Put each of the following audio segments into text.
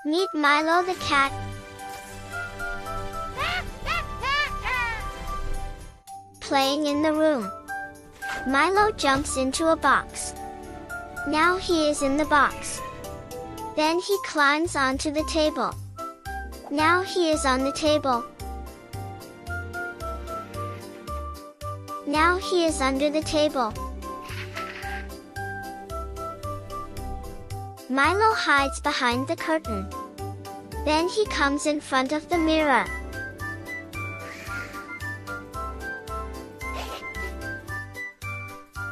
Meet Milo the cat. Playing in the room. Milo jumps into a box. Now he is in the box. Then he climbs onto the table. Now he is on the table. Now he is under the table. Milo hides behind the curtain. Then he comes in front of the mirror.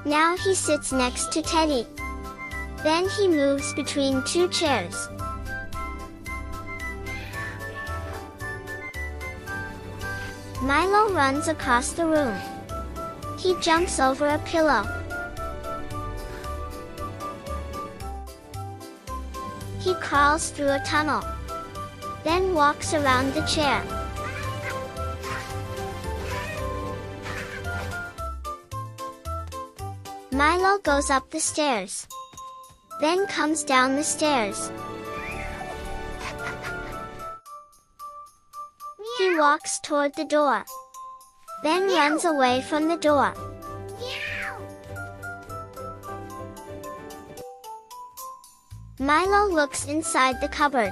Now he sits next to Teddy. Then he moves between two chairs. Milo runs across the room. He jumps over a pillow. He crawls through a tunnel. Then walks around the chair. Milo goes up the stairs. Then comes down the stairs. He walks toward the door. Then runs away from the door. Milo looks inside the cupboard.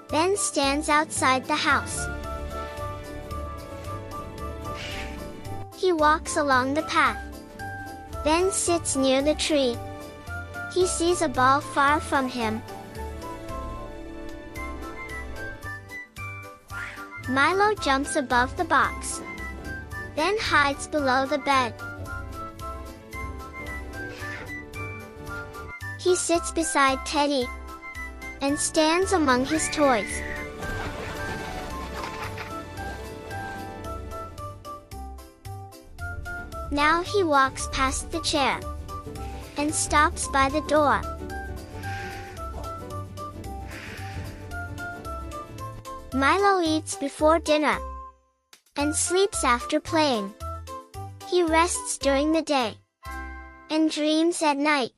Then stands outside the house. He walks along the path. Then sits near the tree. He sees a ball far from him. Milo jumps above the box. Then hides below the bed. He sits beside Teddy and stands among his toys. Now he walks past the chair and stops by the door. Milo eats before dinner and sleeps after playing. He rests during the day and dreams at night.